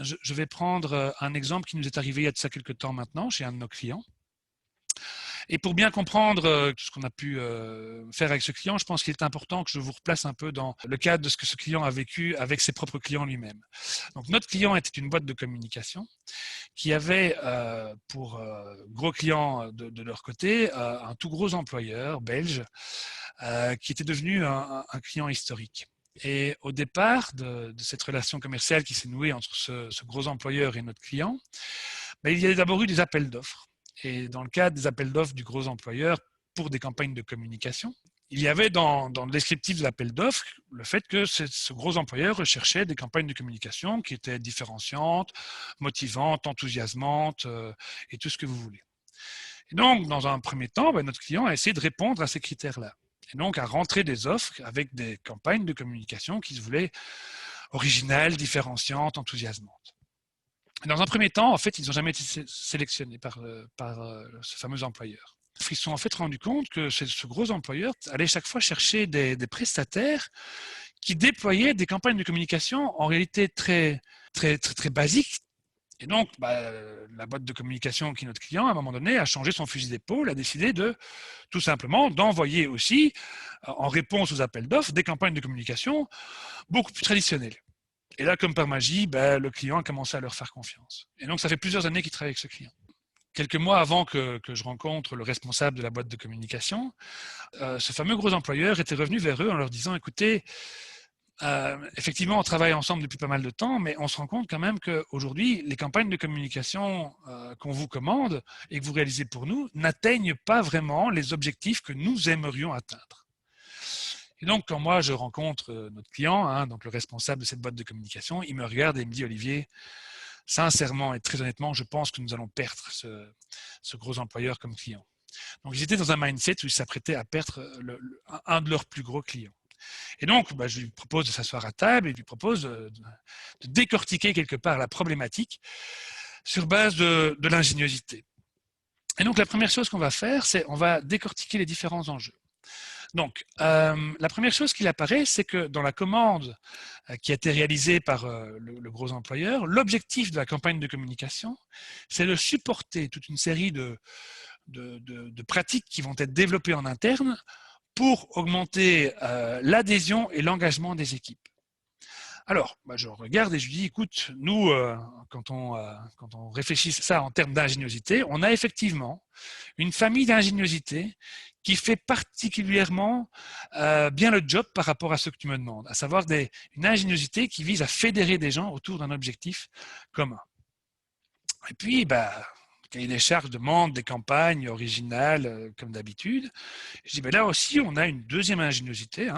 je vais prendre un exemple qui nous est arrivé il y a de ça quelques temps maintenant chez un de nos clients. Et pour bien comprendre ce qu'on a pu faire avec ce client, je pense qu'il est important que je vous replace un peu dans le cadre de ce que ce client a vécu avec ses propres clients lui-même. Donc notre client était une boîte de communication qui avait pour gros client de leur côté un tout gros employeur belge qui était devenu un client historique. Et au départ de cette relation commerciale qui s'est nouée entre ce gros employeur et notre client, il y a d'abord eu des appels d'offres. Et dans le cadre des appels d'offres du gros employeur pour des campagnes de communication, il y avait dans le descriptif de l'appel d'offres le fait que ce gros employeur recherchait des campagnes de communication qui étaient différenciantes, motivantes, enthousiasmantes et tout ce que vous voulez. Et donc, dans un premier temps, notre client a essayé de répondre à ces critères-là. Et donc, à rentrer des offres avec des campagnes de communication qui se voulaient originales, différenciantes, enthousiasmantes. Dans un premier temps, en fait, ils n'ont jamais été sélectionnés par ce fameux employeur. Ils se sont en fait rendus compte que ce gros employeur allait chaque fois chercher des prestataires qui déployaient des campagnes de communication en réalité très basiques. Et donc, la boîte de communication qui est notre client, à un moment donné, a changé son fusil d'épaule, a décidé de tout simplement d'envoyer aussi, en réponse aux appels d'offres, des campagnes de communication beaucoup plus traditionnelles. Et là, comme par magie, le client a commencé à leur faire confiance. Et donc, ça fait plusieurs années qu'il travaille avec ce client. Quelques mois avant que je rencontre le responsable de la boîte de communication, ce fameux gros employeur était revenu vers eux en leur disant « Écoutez, effectivement, on travaille ensemble depuis pas mal de temps, mais on se rend compte quand même qu'aujourd'hui, les campagnes de communication qu'on vous commande et que vous réalisez pour nous n'atteignent pas vraiment les objectifs que nous aimerions atteindre. » Et donc, quand moi, je rencontre notre client, donc le responsable de cette boîte de communication, il me regarde et il me dit « Olivier, sincèrement et très honnêtement, je pense que nous allons perdre ce gros employeur comme client. » Donc, ils étaient dans un mindset où ils s'apprêtaient à perdre un de leurs plus gros clients. Et donc, je lui propose de s'asseoir à table et je lui propose de décortiquer quelque part la problématique sur base de l'ingéniosité. Et donc, la première chose qu'on va faire, c'est on va décortiquer les différents enjeux. Donc, la première chose qui apparaît, c'est que dans la commande qui a été réalisée par le gros employeur, l'objectif de la campagne de communication, c'est de supporter toute une série de pratiques qui vont être développées en interne pour augmenter l'adhésion et l'engagement des équipes. Alors, je regarde et je lui dis, écoute, nous, quand on réfléchit ça en termes d'ingéniosité, on a effectivement une famille d'ingéniosité qui fait particulièrement bien le job par rapport à ce que tu me demandes, à savoir une ingéniosité qui vise à fédérer des gens autour d'un objectif commun. Et puis, cahier des charges demande des campagnes originales comme d'habitude. Je dis, là aussi, on a une deuxième ingéniosité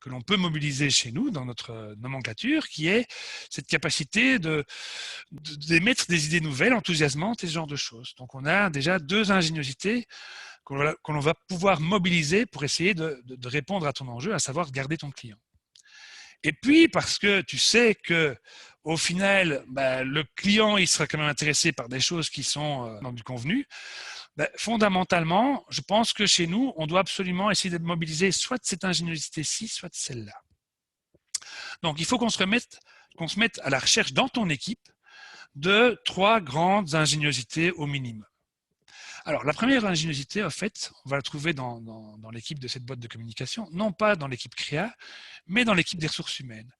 que l'on peut mobiliser chez nous dans notre nomenclature, qui est cette capacité d'émettre des idées nouvelles, enthousiasmantes et ce genre de choses. Donc, on a déjà deux ingéniosités que l'on va pouvoir mobiliser pour essayer de répondre à ton enjeu, à savoir garder ton client. Et puis, parce que tu sais que au final, le client il sera quand même intéressé par des choses qui sont dans du convenu, fondamentalement, je pense que chez nous, on doit absolument essayer de mobiliser soit cette ingéniosité-ci, soit celle-là. Donc, il faut qu'on se mette à la recherche dans ton équipe de 3 grandes ingéniosités au minimum. Alors, la première ingéniosité, en fait, on va la trouver dans l'équipe de cette boîte de communication, non pas dans l'équipe créa, mais dans l'équipe des ressources humaines.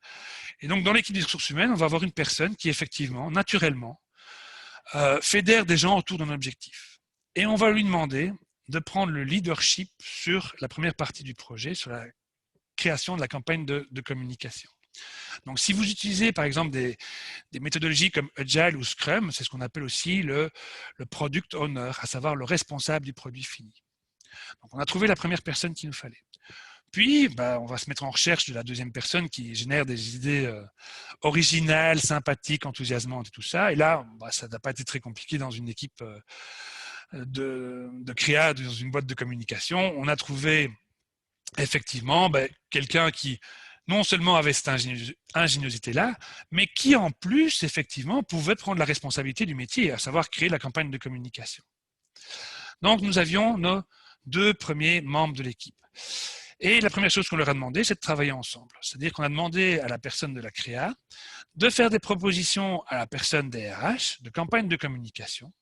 Et donc, dans l'équipe des ressources humaines, on va avoir une personne qui, effectivement, naturellement, fédère des gens autour d'un objectif. Et on va lui demander de prendre le leadership sur la première partie du projet, sur la création de la campagne de communication. Donc, si vous utilisez, par exemple, des méthodologies comme Agile ou Scrum, c'est ce qu'on appelle aussi le Product Owner, à savoir le responsable du produit fini. Donc, on a trouvé la première personne qu'il nous fallait. Puis, on va se mettre en recherche de la deuxième personne qui génère des idées originales, sympathiques, enthousiasmantes et tout ça. Et là, ça n'a pas été très compliqué dans une équipe de créa, dans une boîte de communication. On a trouvé effectivement quelqu'un qui non seulement avait cette ingéniosité-là, mais qui en plus, effectivement, pouvait prendre la responsabilité du métier, à savoir créer la campagne de communication. Donc, nous avions nos 2 premiers membres de l'équipe. Et la première chose qu'on leur a demandé, c'est de travailler ensemble. C'est-à-dire qu'on a demandé à la personne de la créa de faire des propositions à la personne des RH, de campagne de communication.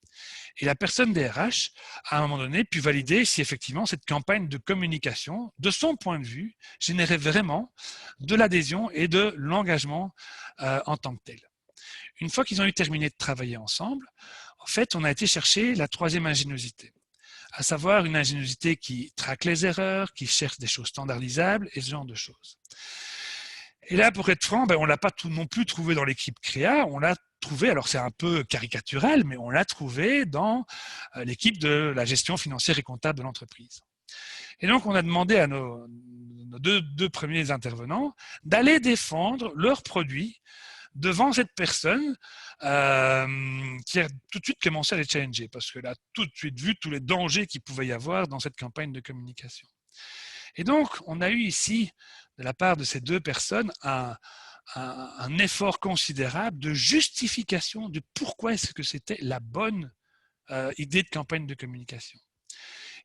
Et la personne des RH, à un moment donné, pu valider si effectivement cette campagne de communication, de son point de vue, générait vraiment de l'adhésion et de l'engagement en tant que tel. Une fois qu'ils ont eu terminé de travailler ensemble, en fait, on a été chercher la troisième ingéniosité, à savoir une ingéniosité qui traque les erreurs, qui cherche des choses standardisables et ce genre de choses. Et là, pour être franc, on ne l'a pas non plus trouvé dans l'équipe créa, on l'a trouvé, alors c'est un peu caricatural, mais on l'a trouvé dans l'équipe de la gestion financière et comptable de l'entreprise. Et donc, on a demandé à nos deux premiers intervenants d'aller défendre leurs produits devant cette personne qui a tout de suite commencé à les challenger, parce qu'elle a tout de suite vu tous les dangers qu'il pouvait y avoir dans cette campagne de communication. Et donc, on a eu ici, de la part de ces deux personnes, un effort considérable de justification de pourquoi est-ce que c'était la bonne idée de campagne de communication.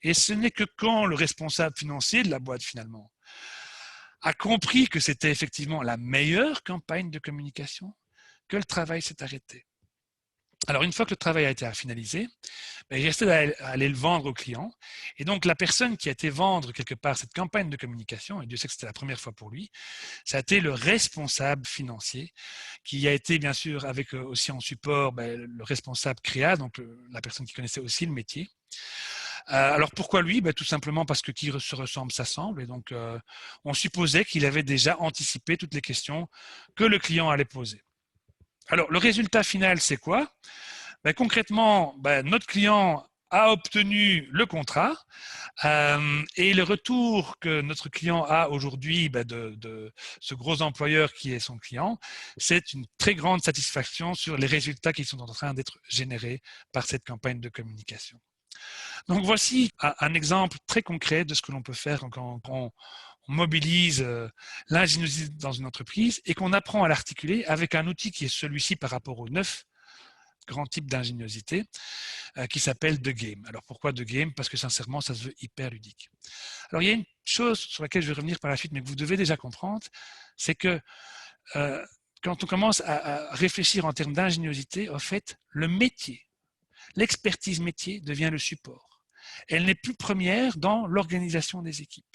Et ce n'est que quand le responsable financier de la boîte, finalement, a compris que c'était effectivement la meilleure campagne de communication que le travail s'est arrêté. Alors, une fois que le travail a été finalisé, il restait d'aller le vendre au client. Et donc, la personne qui a été vendre quelque part cette campagne de communication, et Dieu sait que c'était la première fois pour lui, ça a été le responsable financier, qui a été bien sûr avec aussi en support le responsable créa, donc la personne qui connaissait aussi le métier. Alors pourquoi lui? Tout simplement parce que qui se ressemble s'assemble, et donc on supposait qu'il avait déjà anticipé toutes les questions que le client allait poser. Alors le résultat final, c'est quoi? Concrètement, notre client a obtenu le contrat et le retour que notre client a aujourd'hui de ce gros employeur qui est son client, c'est une très grande satisfaction sur les résultats qui sont en train d'être générés par cette campagne de communication. Donc voici un exemple très concret de ce que l'on peut faire quand on mobilise l'ingéniosité dans une entreprise et qu'on apprend à l'articuler avec un outil qui est celui-ci par rapport aux 9 grands types d'ingéniosité qui s'appelle The Game. Alors pourquoi The Game? Parce que sincèrement, ça se veut hyper ludique. Alors il y a une chose sur laquelle je vais revenir par la suite, mais que vous devez déjà comprendre, c'est que quand on commence à réfléchir en termes d'ingéniosité, en fait, le métier, l'expertise métier devient le support. Elle n'est plus première dans l'organisation des équipes.